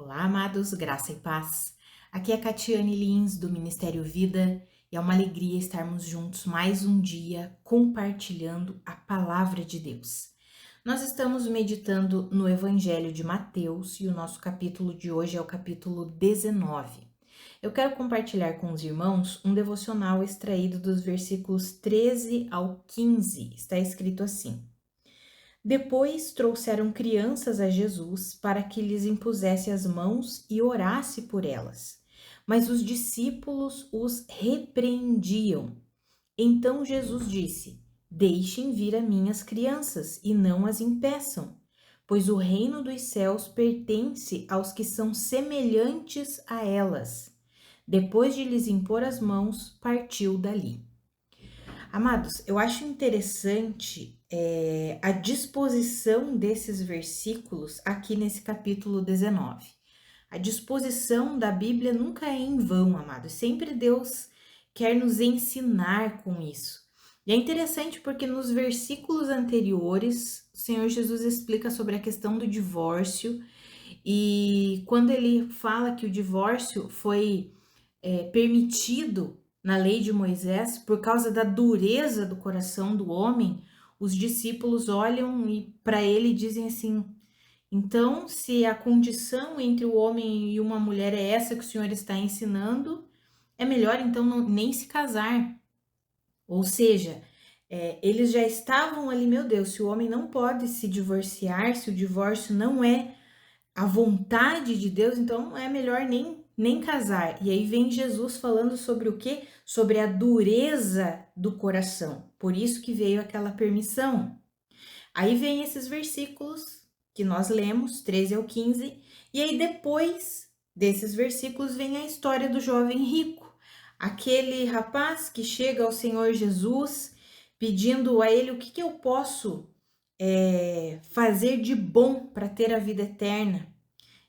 Olá, amados, graça e paz. Aqui é a Catiane Lins, do Ministério Vida, e é uma alegria estarmos juntos mais um dia compartilhando a palavra de Deus. Nós estamos meditando no Evangelho de Mateus e o nosso capítulo de hoje é o capítulo 19. Eu quero compartilhar com os irmãos um devocional extraído dos versículos 13 ao 15. Está escrito assim: Depois trouxeram crianças a Jesus para que lhes impusesse as mãos e orasse por elas. Mas os discípulos os repreendiam. Então Jesus disse: Deixem vir a minhas crianças e não as impeçam, pois o reino dos céus pertence aos que são semelhantes a elas. Depois de lhes impor as mãos, partiu dali. Amados, eu acho interessante a disposição desses versículos aqui nesse capítulo 19. A disposição da Bíblia nunca é em vão, amados. Sempre Deus quer nos ensinar com isso. E é interessante porque nos versículos anteriores, o Senhor Jesus explica sobre a questão do divórcio. E quando ele fala que o divórcio foi permitido na lei de Moisés, por causa da dureza do coração do homem, os discípulos olham e para ele dizem assim: então, se a condição entre o homem e uma mulher é essa que o Senhor está ensinando, é melhor então nem se casar. Ou seja, eles já estavam ali, meu Deus, se o homem não pode se divorciar, se o divórcio não é a vontade de Deus, então é melhor nem casar. E aí vem Jesus falando sobre o quê? Sobre a dureza do coração. Por isso que veio aquela permissão. Aí vem esses versículos que nós lemos, 13 ao 15, e aí depois desses versículos vem a história do jovem rico, aquele rapaz que chega ao Senhor Jesus pedindo a ele o que eu posso fazer de bom para ter a vida eterna.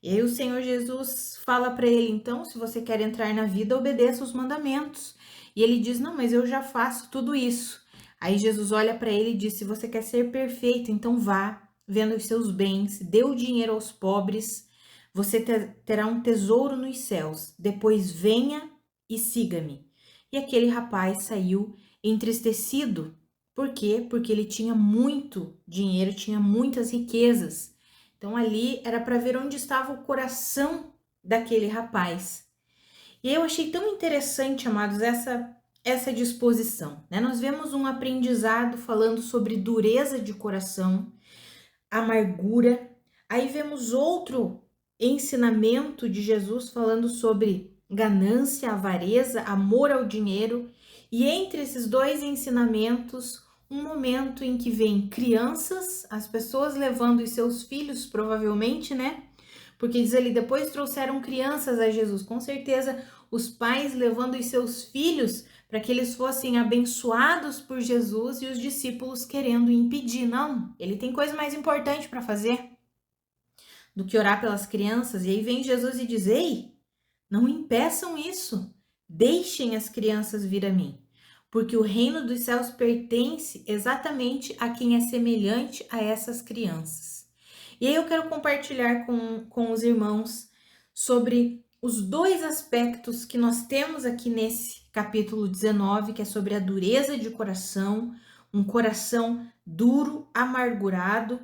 E aí o Senhor Jesus fala para ele, então, se você quer entrar na vida, obedeça os mandamentos. E ele diz, não, mas eu já faço tudo isso. Aí Jesus olha para ele e diz, se você quer ser perfeito, então vá, venda os seus bens, dê o dinheiro aos pobres, você terá um tesouro nos céus. Depois venha e siga-me. E aquele rapaz saiu entristecido. Por quê? Porque ele tinha muito dinheiro, tinha muitas riquezas. Então ali era para ver onde estava o coração daquele rapaz. E eu achei tão interessante, amados, essa disposição, né? Nós vemos um aprendizado falando sobre dureza de coração, amargura. Aí vemos outro ensinamento de Jesus falando sobre ganância, avareza, amor ao dinheiro. E entre esses dois ensinamentos, um momento em que vem crianças, as pessoas levando os seus filhos, provavelmente, né? Porque diz ali, depois trouxeram crianças a Jesus. Com certeza, os pais levando os seus filhos para que eles fossem abençoados por Jesus e os discípulos querendo impedir. Não, ele tem coisa mais importante para fazer do que orar pelas crianças. E aí vem Jesus e diz, ei, não impeçam isso, deixem as crianças vir a mim, porque o reino dos céus pertence exatamente a quem é semelhante a essas crianças. E aí eu quero compartilhar com os irmãos sobre os dois aspectos que nós temos aqui nesse capítulo 19, que é sobre a dureza de coração, um coração duro, amargurado,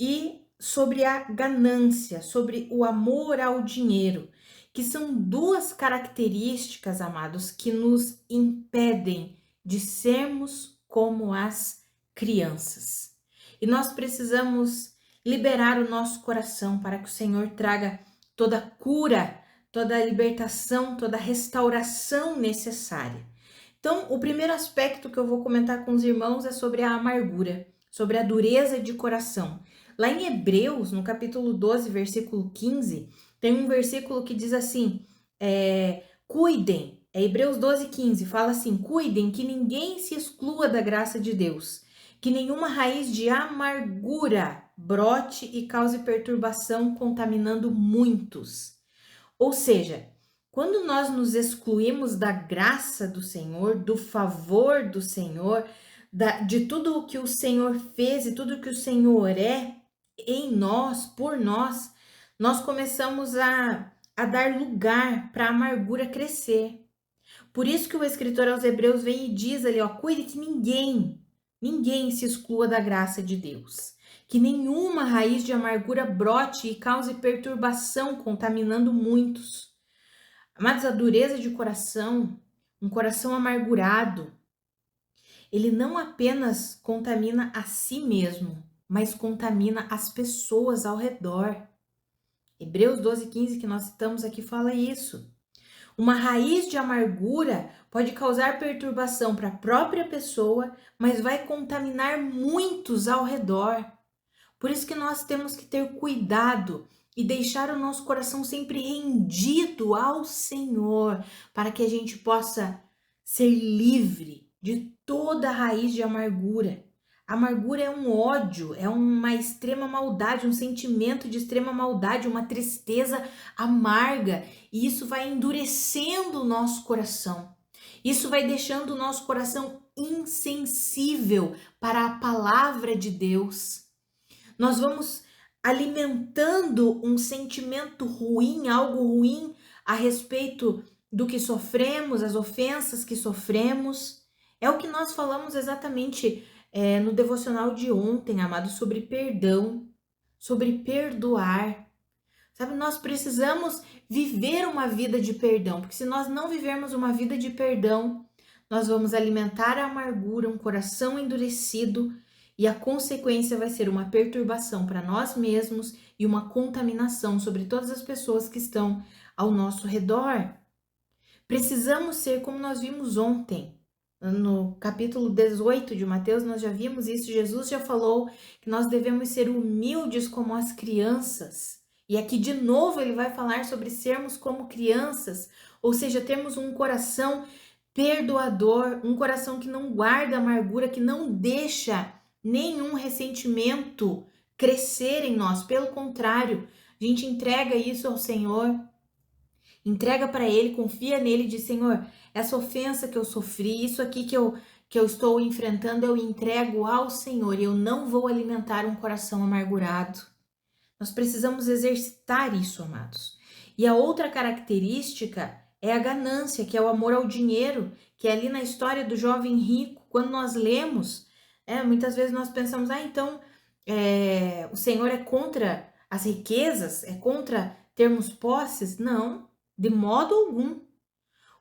e sobre a ganância, sobre o amor ao dinheiro, que são duas características, amados, que nos impedem de sermos como as crianças. E nós precisamos liberar o nosso coração para que o Senhor traga toda a cura, toda a libertação, toda a restauração necessária. Então, o primeiro aspecto que eu vou comentar com os irmãos é sobre a amargura, sobre a dureza de coração. Lá em Hebreus, no capítulo 12, versículo 15, tem um versículo que diz assim, cuidem, Hebreus 12, 15, fala assim, cuidem que ninguém se exclua da graça de Deus, que nenhuma raiz de amargura brote e cause perturbação, contaminando muitos. Ou seja, quando nós nos excluímos da graça do Senhor, do favor do Senhor, de tudo o que o Senhor fez e tudo o que o Senhor é em nós, por nós, nós começamos a dar lugar para a amargura crescer. Por isso que o escritor aos Hebreus vem e diz ali, ó, cuide que ninguém se exclua da graça de Deus. Que nenhuma raiz de amargura brote e cause perturbação, contaminando muitos. Amados, a dureza de coração, um coração amargurado, ele não apenas contamina a si mesmo, mas contamina as pessoas ao redor. Hebreus 12:15 que nós citamos aqui fala isso. Uma raiz de amargura pode causar perturbação para a própria pessoa, mas vai contaminar muitos ao redor. Por isso que nós temos que ter cuidado e deixar o nosso coração sempre rendido ao Senhor, para que a gente possa ser livre de toda raiz de amargura. Amargura é um ódio, é uma extrema maldade, um sentimento de extrema maldade, uma tristeza amarga, e isso vai endurecendo o nosso coração. Isso vai deixando o nosso coração insensível para a palavra de Deus. Nós vamos alimentando um sentimento ruim, algo ruim a respeito do que sofremos, as ofensas que sofremos. É o que nós falamos exatamente no devocional de ontem, amado, sobre perdão, sobre perdoar. Sabe, nós precisamos viver uma vida de perdão, porque se nós não vivermos uma vida de perdão, nós vamos alimentar a amargura, um coração endurecido, e a consequência vai ser uma perturbação para nós mesmos e uma contaminação sobre todas as pessoas que estão ao nosso redor. Precisamos ser como nós vimos ontem. No capítulo 18 de Mateus, nós já vimos isso. Jesus já falou que nós devemos ser humildes como as crianças. E aqui de novo ele vai falar sobre sermos como crianças, ou seja, termos um coração perdoador, um coração que não guarda amargura, que não deixa nenhum ressentimento crescer em nós. Pelo contrário, a gente entrega isso ao Senhor, entrega para Ele, confia nele e diz: Senhor, essa ofensa que eu sofri, isso aqui que eu estou enfrentando, eu entrego ao Senhor e eu não vou alimentar um coração amargurado. Nós precisamos exercitar isso, amados. E a outra característica é a ganância, que é o amor ao dinheiro, que é ali na história do jovem rico. Quando nós lemos, muitas vezes nós pensamos, então o Senhor é contra as riquezas, é contra termos posses? Não, de modo algum.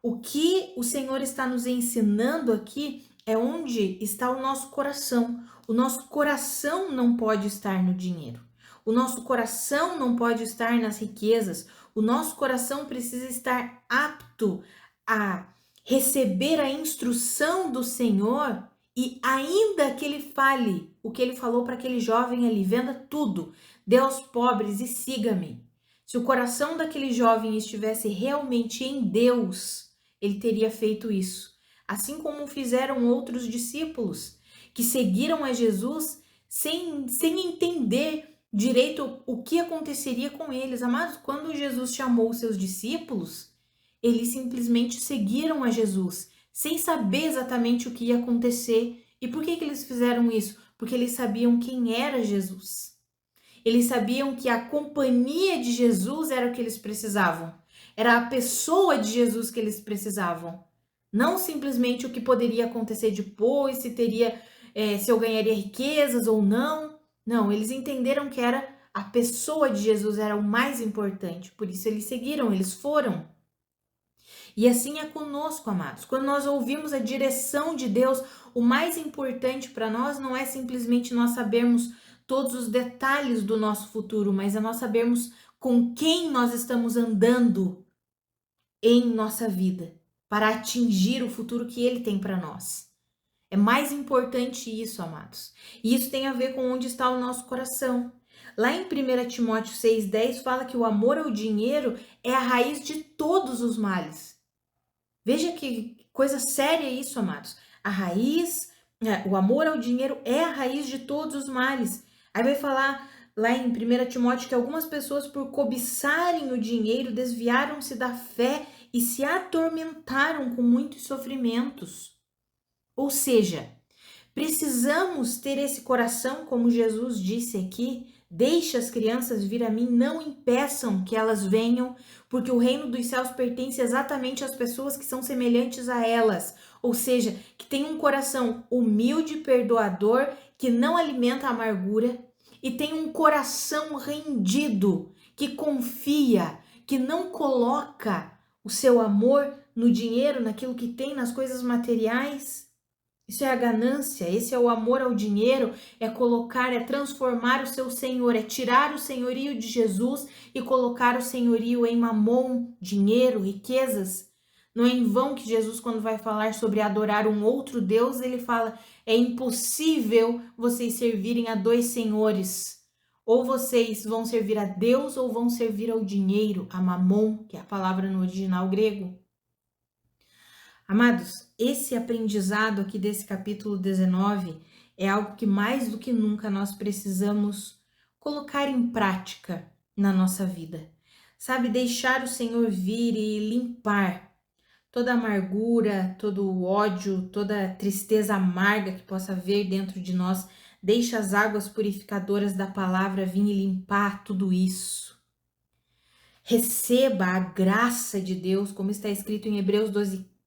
O que o Senhor está nos ensinando aqui é onde está o nosso coração. O nosso coração não pode estar no dinheiro. O nosso coração não pode estar nas riquezas. O nosso coração precisa estar apto a receber a instrução do Senhor, e ainda que ele fale o que ele falou para aquele jovem ali: venda tudo, dê aos pobres e siga-me. Se o coração daquele jovem estivesse realmente em Deus, ele teria feito isso. Assim como fizeram outros discípulos que seguiram a Jesus sem entender direito o que aconteceria com eles. Amados, quando Jesus chamou os seus discípulos, eles simplesmente seguiram a Jesus, sem saber exatamente o que ia acontecer. E por que eles fizeram isso? Porque eles sabiam quem era Jesus. Eles sabiam que a companhia de Jesus era o que eles precisavam. Era a pessoa de Jesus que eles precisavam. Não simplesmente o que poderia acontecer depois, se eu ganharia riquezas ou não. Não, eles entenderam que era a pessoa de Jesus era o mais importante. Por isso eles seguiram, eles foram. E assim é conosco, amados. Quando nós ouvimos a direção de Deus, o mais importante para nós não é simplesmente nós sabermos todos os detalhes do nosso futuro, mas é nós sabermos com quem nós estamos andando em nossa vida para atingir o futuro que Ele tem para nós. É mais importante isso, amados. E isso tem a ver com onde está o nosso coração. Lá em 1 Timóteo 6,10 fala que o amor ao dinheiro é a raiz de todos os males. Veja que coisa séria isso, amados. O amor ao dinheiro é a raiz de todos os males. Aí vai falar lá em 1 Timóteo que algumas pessoas, por cobiçarem o dinheiro, desviaram-se da fé e se atormentaram com muitos sofrimentos. Ou seja, precisamos ter esse coração, como Jesus disse aqui, Deixe as crianças vir a mim, não impeçam que elas venham, porque o reino dos céus pertence exatamente às pessoas que são semelhantes a elas, ou seja, que tem um coração humilde, perdoador, que não alimenta a amargura, e tem um coração rendido, que confia, que não coloca o seu amor no dinheiro, naquilo que tem, nas coisas materiais. Isso é a ganância, esse é o amor ao dinheiro, é colocar, é transformar o seu senhor, é tirar o senhorio de Jesus e colocar o senhorio em mamon, dinheiro, riquezas. Não é em vão que Jesus, quando vai falar sobre adorar um outro Deus, ele fala, é impossível vocês servirem a dois senhores. Ou vocês vão servir a Deus ou vão servir ao dinheiro, a mamon, que é a palavra no original grego. Amados, esse aprendizado aqui desse capítulo 19 é algo que mais do que nunca nós precisamos colocar em prática na nossa vida. Sabe, deixar o Senhor vir e limpar toda amargura, todo o ódio, toda tristeza amarga que possa haver dentro de nós. Deixa as águas purificadoras da palavra vir e limpar tudo isso. Receba a graça de Deus, como está escrito em Hebreus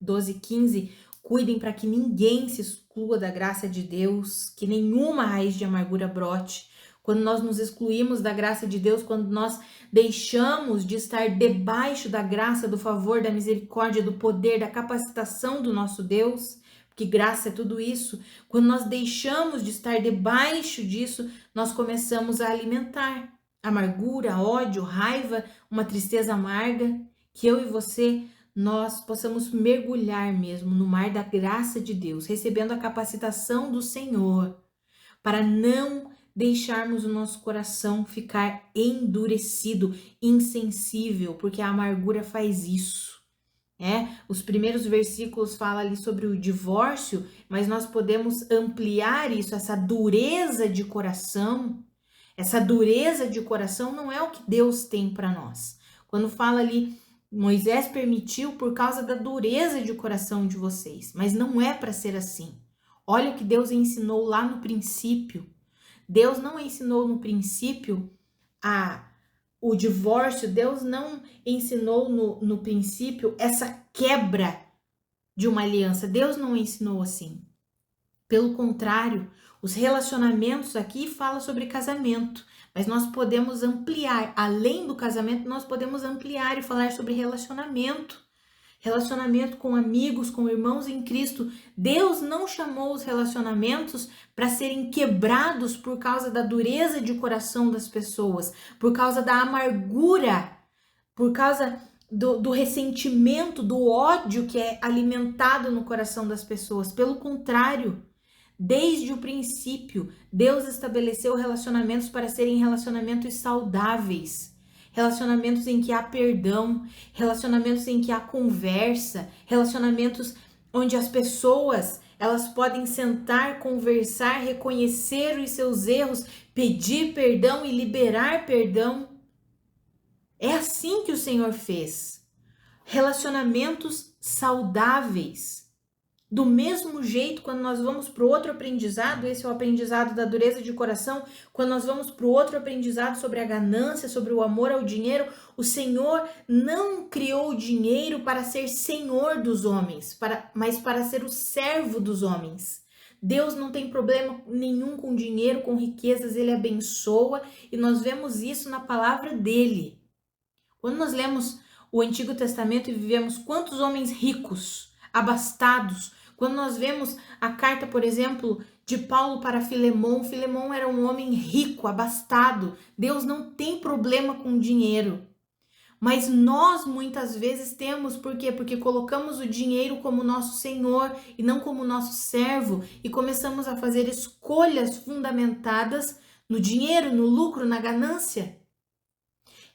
12:15, cuidem para que ninguém se exclua da graça de Deus, que nenhuma raiz de amargura brote. Quando nós nos excluímos da graça de Deus, quando nós deixamos de estar debaixo da graça, do favor, da misericórdia, do poder, da capacitação do nosso Deus, porque graça é tudo isso, quando nós deixamos de estar debaixo disso, nós começamos a alimentar amargura, ódio, raiva, uma tristeza amarga, que eu e você nós possamos mergulhar mesmo no mar da graça de Deus, recebendo a capacitação do Senhor, para não deixarmos o nosso coração ficar endurecido, insensível, porque a amargura faz isso. Os primeiros versículos falam ali sobre o divórcio, mas nós podemos ampliar isso, essa dureza de coração. Essa dureza de coração não é o que Deus tem para nós. Quando fala ali, Moisés permitiu por causa da dureza de coração de vocês, mas não é para ser assim. Olha o que Deus ensinou lá no princípio. Deus não ensinou no princípio o divórcio, Deus não ensinou no princípio essa quebra de uma aliança. Deus não ensinou assim. Pelo contrário, os relacionamentos aqui falam sobre casamento, mas nós podemos ampliar, além do casamento, nós podemos ampliar e falar sobre relacionamento. Relacionamento com amigos, com irmãos em Cristo. Deus não chamou os relacionamentos para serem quebrados por causa da dureza de coração das pessoas, por causa da amargura, por causa do ressentimento, do ódio que é alimentado no coração das pessoas. Pelo contrário, desde o princípio, Deus estabeleceu relacionamentos para serem relacionamentos saudáveis. Relacionamentos em que há perdão, relacionamentos em que há conversa, relacionamentos onde as pessoas, elas podem sentar, conversar, reconhecer os seus erros, pedir perdão e liberar perdão. É assim que o Senhor fez. Relacionamentos saudáveis. Do mesmo jeito, quando nós vamos para o outro aprendizado, esse é o aprendizado da dureza de coração, quando nós vamos para o outro aprendizado sobre a ganância, sobre o amor ao dinheiro, o Senhor não criou o dinheiro para ser senhor dos homens, mas para ser o servo dos homens. Deus não tem problema nenhum com dinheiro, com riquezas, Ele abençoa e nós vemos isso na palavra dEle. Quando nós lemos o Antigo Testamento e vivemos quantos homens ricos, abastados. Quando nós vemos a carta, por exemplo, de Paulo para Filemon, Filemon era um homem rico, abastado. Deus não tem problema com dinheiro. Mas nós muitas vezes temos, por quê? Porque colocamos o dinheiro como nosso senhor e não como nosso servo e começamos a fazer escolhas fundamentadas no dinheiro, no lucro, na ganância.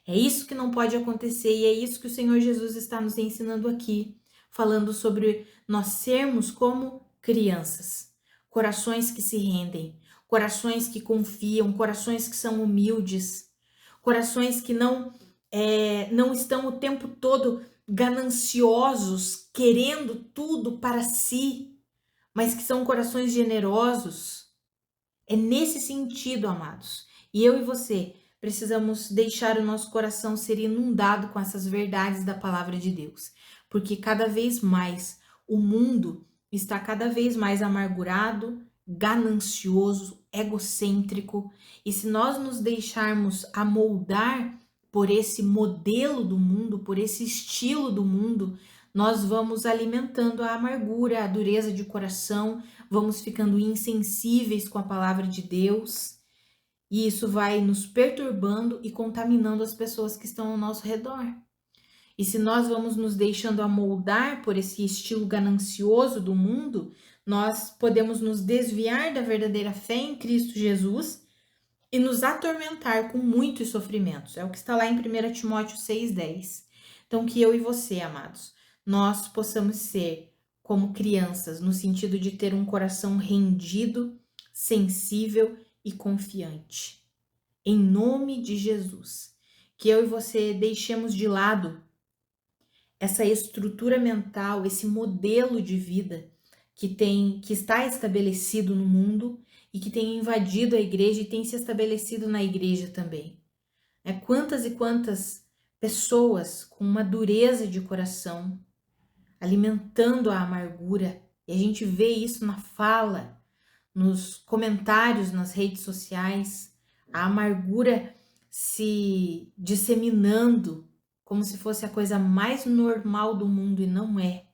É isso que não pode acontecer e é isso que o Senhor Jesus está nos ensinando aqui, falando sobre nós sermos como crianças, corações que se rendem, corações que confiam, corações que são humildes, corações que não estão o tempo todo gananciosos, querendo tudo para si, mas que são corações generosos. É nesse sentido, amados. E eu e você precisamos deixar o nosso coração ser inundado com essas verdades da palavra de Deus, porque cada vez mais o mundo está cada vez mais amargurado, ganancioso, egocêntrico, e se nós nos deixarmos amoldar por esse modelo do mundo, por esse estilo do mundo, nós vamos alimentando a amargura, a dureza de coração, vamos ficando insensíveis com a palavra de Deus, e isso vai nos perturbando e contaminando as pessoas que estão ao nosso redor. E se nós vamos nos deixando amoldar por esse estilo ganancioso do mundo, nós podemos nos desviar da verdadeira fé em Cristo Jesus e nos atormentar com muitos sofrimentos. É o que está lá em 1 Timóteo 6,10. Então, que eu e você, amados, nós possamos ser como crianças, no sentido de ter um coração rendido, sensível e confiante. Em nome de Jesus. Que eu e você deixemos de lado essa estrutura mental, esse modelo de vida que está estabelecido no mundo e que tem invadido a igreja e tem se estabelecido na igreja também. Quantas e quantas pessoas com uma dureza de coração alimentando a amargura, e a gente vê isso na fala, nos comentários nas redes sociais, a amargura se disseminando como se fosse a coisa mais normal do mundo, e não é.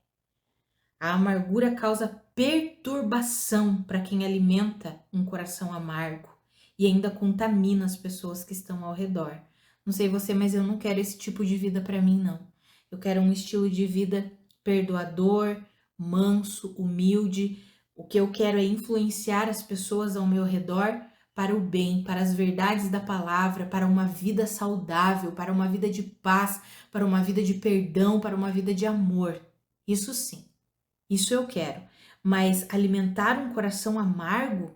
A amargura causa perturbação para quem alimenta um coração amargo e ainda contamina as pessoas que estão ao redor. Não sei você, mas eu não quero esse tipo de vida para mim, não. Eu quero um estilo de vida perdoador, manso, humilde. O que eu quero é influenciar as pessoas ao meu redor para o bem, para as verdades da palavra, para uma vida saudável, para uma vida de paz, para uma vida de perdão, para uma vida de amor. Isso sim, isso eu quero. Mas alimentar um coração amargo,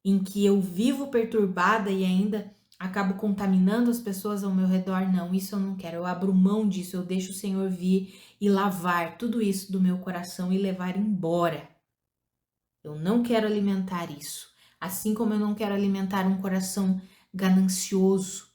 em que eu vivo perturbada e ainda acabo contaminando as pessoas ao meu redor, não, isso eu não quero. Eu abro mão disso, eu deixo o Senhor vir e lavar tudo isso do meu coração e levar embora. Eu não quero alimentar isso. Assim como eu não quero alimentar um coração ganancioso,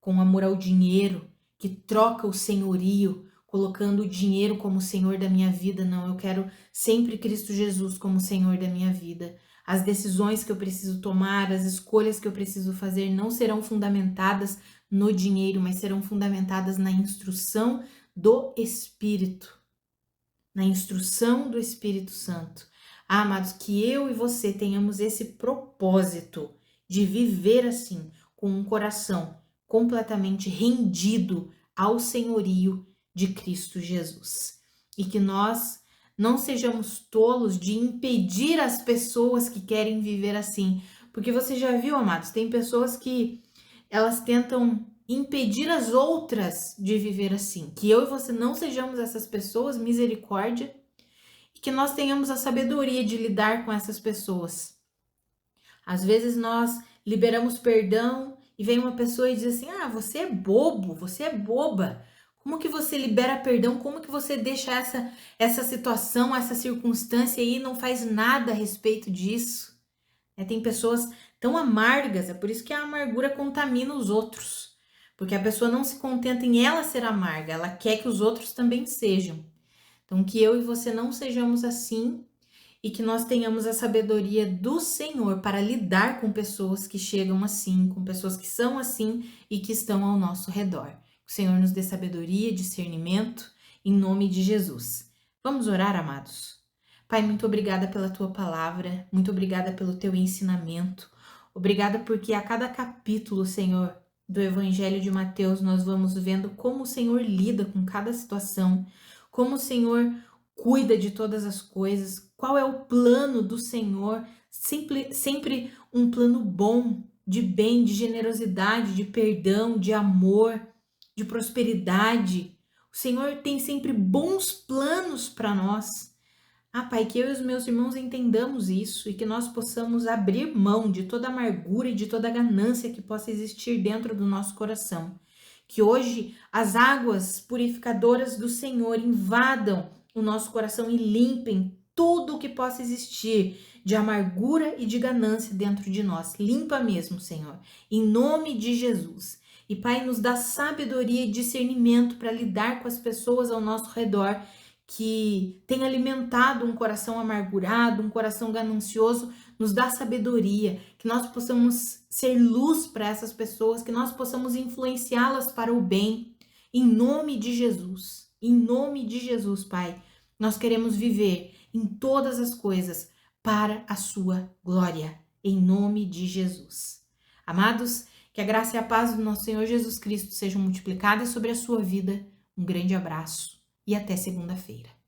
com amor ao dinheiro, que troca o senhorio, colocando o dinheiro como Senhor da minha vida. Não, eu quero sempre Cristo Jesus como Senhor da minha vida. As decisões que eu preciso tomar, as escolhas que eu preciso fazer não serão fundamentadas no dinheiro, mas serão fundamentadas na instrução do Espírito, na instrução do Espírito Santo. Amados, que eu e você tenhamos esse propósito de viver assim, com um coração completamente rendido ao senhorio de Cristo Jesus. E que nós não sejamos tolos de impedir as pessoas que querem viver assim. Porque você já viu, amados, tem pessoas que elas tentam impedir as outras de viver assim. Que eu e você não sejamos essas pessoas, misericórdia, e que nós tenhamos a sabedoria de lidar com essas pessoas. Às vezes nós liberamos perdão e vem uma pessoa e diz assim: ah, você é bobo, você é boba. Como que você libera perdão? Como que você deixa essa situação, essa circunstância aí e não faz nada a respeito disso? Tem pessoas tão amargas, é por isso que a amargura contamina os outros. Porque a pessoa não se contenta em ela ser amarga, ela quer que os outros também sejam. Então, que eu e você não sejamos assim e que nós tenhamos a sabedoria do Senhor para lidar com pessoas que chegam assim, com pessoas que são assim e que estão ao nosso redor. Que o Senhor nos dê sabedoria, discernimento, em nome de Jesus. Vamos orar, amados? Pai, muito obrigada pela tua palavra, muito obrigada pelo teu ensinamento. Obrigada porque a cada capítulo, Senhor, do Evangelho de Mateus, nós vamos vendo como o Senhor lida com cada situação, como o Senhor cuida de todas as coisas, qual é o plano do Senhor, sempre um plano bom, de bem, de generosidade, de perdão, de amor, de prosperidade. O Senhor tem sempre bons planos para nós. Pai, que eu e os meus irmãos entendamos isso e que nós possamos abrir mão de toda amargura e de toda ganância que possa existir dentro do nosso coração. Que hoje as águas purificadoras do Senhor invadam o nosso coração e limpem tudo o que possa existir de amargura e de ganância dentro de nós. Limpa mesmo, Senhor, em nome de Jesus. E Pai, nos dá sabedoria e discernimento para lidar com as pessoas ao nosso redor que tem alimentado um coração amargurado, um coração ganancioso. Nos dá sabedoria, que nós possamos ser luz para essas pessoas, que nós possamos influenciá-las para o bem, em nome de Jesus. Em nome de Jesus, Pai, nós queremos viver em todas as coisas para a sua glória, em nome de Jesus. Amados, que a graça e a paz do nosso Senhor Jesus Cristo sejam multiplicadas sobre a sua vida. Um grande abraço e até segunda-feira.